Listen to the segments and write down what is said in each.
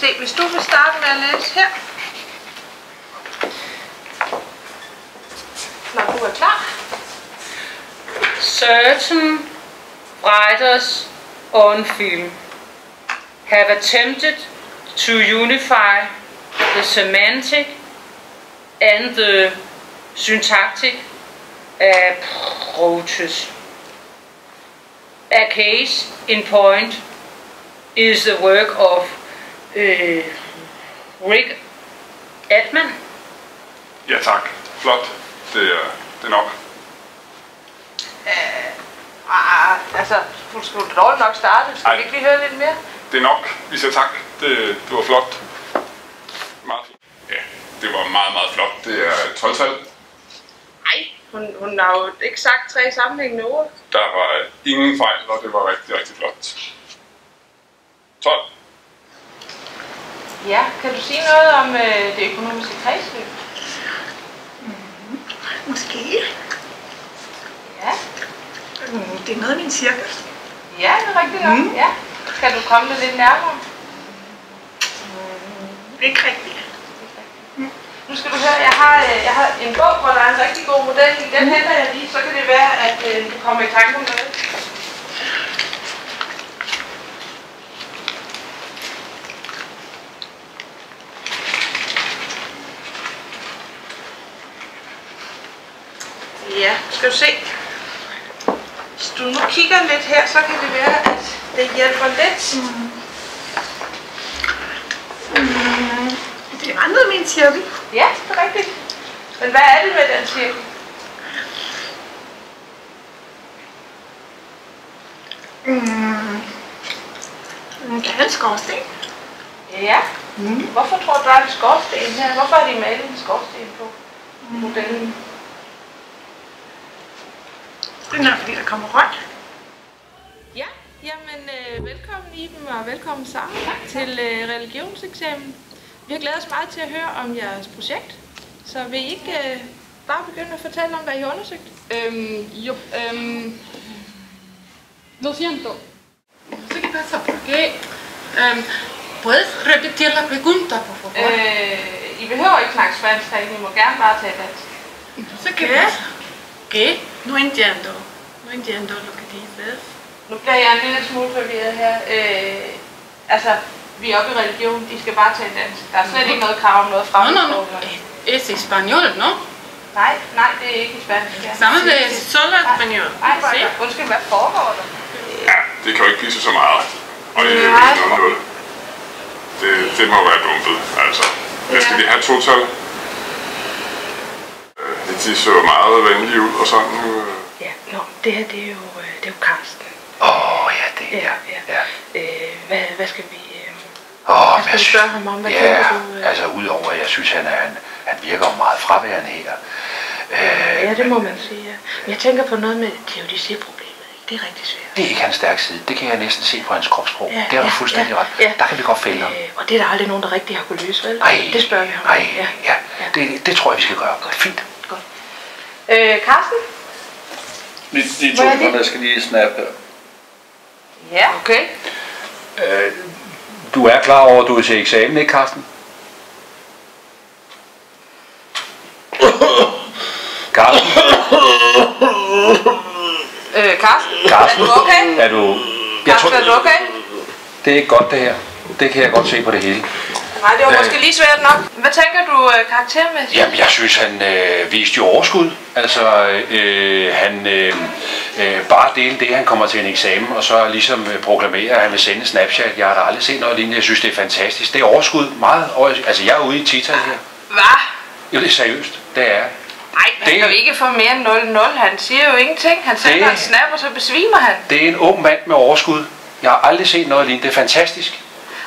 Se, hvis du vil starte med at læse her. Når du er klar. Certain writers on film have attempted to unify the semantic and the syntactic approaches. A case in point is the work of Rick Altman. Ja tak. Flot. Det er nok. Altså, du skulle dårligt nok starte. Skal vi ikke lige høre lidt mere? Det er nok. Vi siger tak. Det var flot. Meget fint. Ja, det var meget, meget flot. Det er 12-tal. Nej, hun har jo ikke sagt 3 sammenhængende ord. Der var ingen fejl, og det var rigtig, rigtig flot. 12. Ja, kan du sige noget om det økonomiske kredsløb? Måske. Ja. Det er noget af min cirkel. Ja, det er rigtigt nok. Ja. Kan du komme det lidt nærmere? Ikke rigtigt. Nu skal du høre, jeg har en bog, hvor der er en rigtig god model i. Den henter jeg lige, så kan det være, at du kommer i tanke om noget. Ja, skal du se. Hvis du nu kigger lidt her, så kan det være, at det hjælper lidt. Det er andet af min cirkel. Ja, det er rigtigt. Men hvad er det med den cirkel? Der er en skorsten. Ja. Hvorfor tror du, der er en skorsten her? Hvorfor har de malet en skorsten på modellen? Det er nok, fordi der kommer røg. Ja, jamen velkommen Iben og velkommen sammen til religionseksamen. Vi har glædet os meget til at høre om jeres projekt. Så vil I ikke bare begynde at fortælle om, hvad I har undersøgt? Lo siento. No sé qué pasa, ¿por qué? ¿Puedes repetir la pregunta, por favor? I behøver ikke snakke spansk herinde, I må gerne bare tage dansk. No sé qué pasa. ¿Qué? No entiendo. No entiendo lo que dices. Nu bliver jeg en lille smule forvirret her. Altså, vi er oppe i religion, de skal bare tale dansk. Der er slet ikke noget krav om noget fremmedsprog. No. Es español, ¿no? Nej, det er ikke spansk. Ja. Sammen med solo español. Nej, undskyld, hvad foregår der? Ja, det kan jo ikke blive så meget. Og det er jo ikke noget. Det må være dumpet, altså. Hvad skal de have 2-tal? De så meget venlige ud og sådan. Ja, det her det er jo Karsten. Ja, det er Hvad skal vi... Hvad skal vi spørge ham om? Hvad tænker du? Altså udover at jeg synes, han virker meget fraværende her. Ja, det må man sige, ja. Men jeg tænker på noget med teodicéproblemet. Det er rigtig svært. Det er ikke hans stærke side. Det kan jeg næsten se på hans kropssprog. Det har du fuldstændig ret. Ja. Der kan vi godt fælde ham. Og det er der aldrig nogen, der rigtig har kunnet løse, vel? Det spørger vi ham. Det tror jeg, vi skal gøre. Godt. Fint. Godt. Karsten? De 2 sekunder, jeg skal lige snappe her. Ja. Okay. Du er klar over, at du er til eksamen, ikke Karsten? Karsten? Karsten, er du okay? Er du... Karsten, er du okay? Det er ikke godt det her. Det kan jeg godt se på det hele. Nej, det var måske lige svært nok. Hvad tænker du karaktermæssigt? Jamen, jeg synes, han viste jo overskud. Altså, han bare dele det, han kommer til en eksamen, og så ligesom proklamerer, at han vil sende Snapchat. Jeg har da aldrig set noget lignende. Jeg synes, det er fantastisk. Det er overskud. Meget overskud. Altså, jeg er ude i 10-tal her. Hvad? Jo, det er seriøst. Det er. Nej, han kan jo ikke få mere end 0-0. Han siger jo ingenting. Han sender en snap, og så besvimer han. Det er en ung mand med overskud. Jeg har aldrig set noget lignende. Det er fantastisk.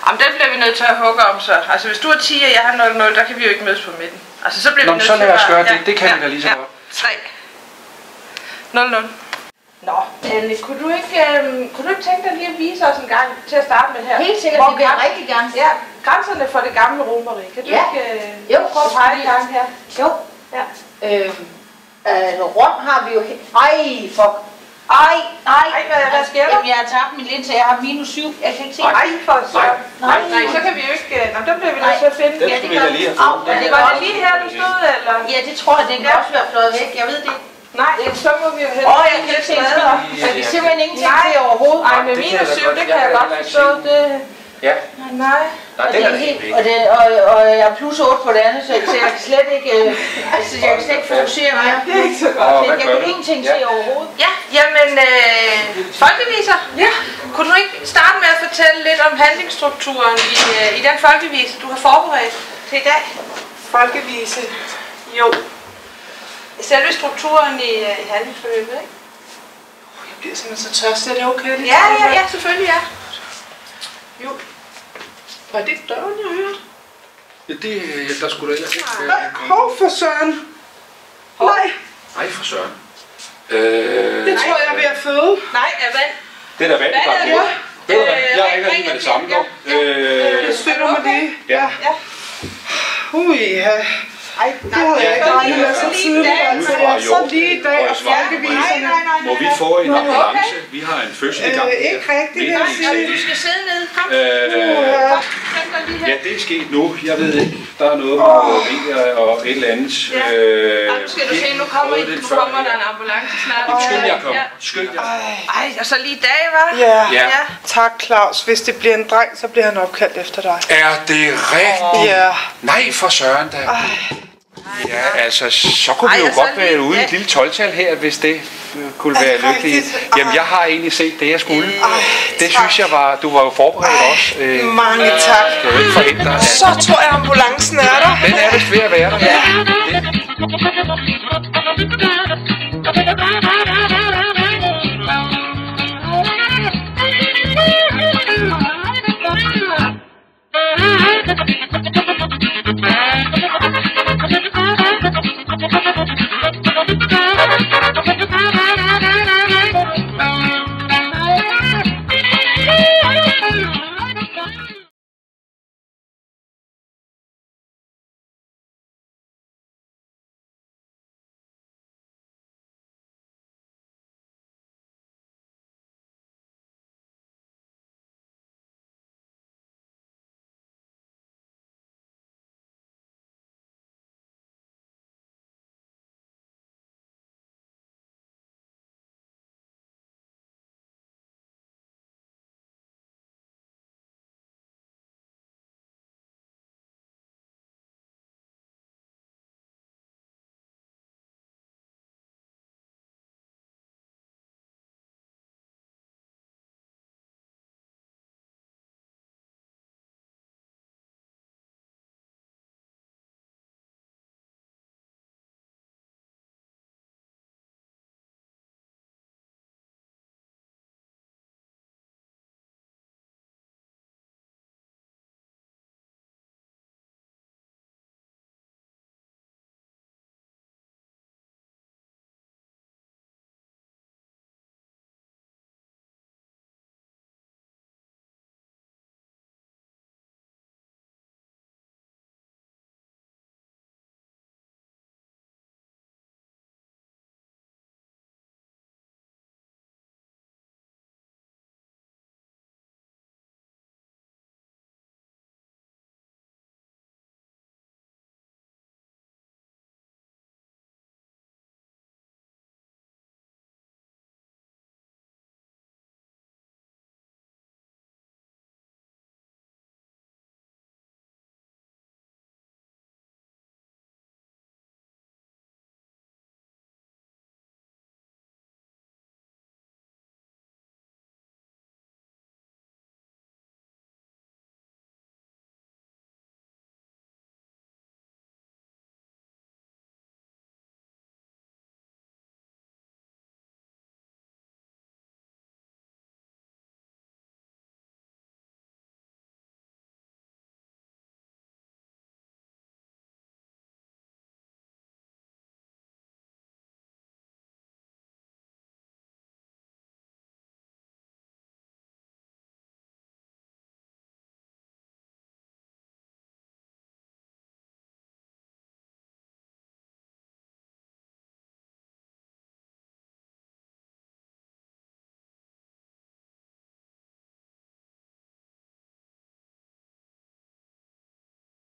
Jamen, den bliver vi nødt til at hugge om så. Altså, hvis du er 10, og jeg har 0-0, der kan vi jo ikke mødes på midten. Altså, så bliver vi nødt til at... så lad os gøre det. Det kan vi da lige så godt. 3. 0-0. Nå, Anne, kunne du ikke tænke dig lige at vise os en gang til at starte med her? Helt sikkert, det vil jeg rigtig gerne. Ja, grænserne for det gamle Romerige. Kan du ikke prøve at pege en gang her? Jo. Ja. Rom har vi jo... Ej, fuck. Nej, hvad sker der? Jamen, jeg har tabt min linse, jeg har -7. Jeg kan ikke se. Ej, for så. Nej, så kan vi jo ikke... Nå, der bliver vi nødt til at finde. Den skulle vi da lige have fundet. Var det lige her, du stod, eller? Ja, det tror jeg, den kan også være fløjet væk. Jeg ved det. Nej, så må vi jo hellere. Jeg kan ikke se en skid. Jeg kan simpelthen ingenting se overhovedet. Ej, med -7, det kan jeg godt forstå. Det... Ja. Nej. Og det er helt, og jeg er +8 på det andet, så jeg kan slet ikke, jeg kan slet ikke fokusere mere. Det er ikke så godt. Jeg kan ingenting se overhovedet. Ja, jamen, folkeviser. Ja. Kunne du ikke starte med at fortælle lidt om handlingsstrukturen i den folkevise, du har forberedt til i dag? Folkevise. Jo. Selve strukturen i handlingsforløbet, ikke? Jeg bliver simpelthen så tørstig. Er det okay? Ja, selvfølgelig, ja. Jo. Var det døren, jeg hørte? Ja, det, der skulle da ellers ikke være. Nej, hov for søren. Nej. Nej, for søren. Det tror jeg er ved at føde. Nej, er vand. Det er da vand, der Ja. Ved du hvad, jeg ringer lige med det samme nu. Det støtter mig det. Ja. Ja. Ej, det havde jeg ikke regnet med så tidligt. Altså, jeg er så lige i dag og folkeviserne. Må vi få en ambulance? Vi har en fødsel i gang. Ikke rigtigt, det jeg sige. Du skal sidde ned. Kom. Ja, det er sket nu. Jeg ved ikke. Der er noget med biler og et eller andet. Nu skal du se, nu kommer der en ambulance snart. Skynd jer, kom. Skynd jer. Ej, og så lige i dag, hva'? Ja. Tak, Claus. Hvis det bliver en dreng, så bliver han opkaldt efter dig. Er det rigtigt? Ja. Nej, for søren da. Ja, altså, så kunne vi jo godt være ude i et lille 12-tal her, hvis det kunne være lykkeligt. Jamen, jeg har egentlig set det, jeg skulle. Det synes jeg var, du var jo forberedt også. Mange tak. Skal jo ikke forhindre. Så tror jeg, ambulancen er der. Den er vist ved at være der. Ja.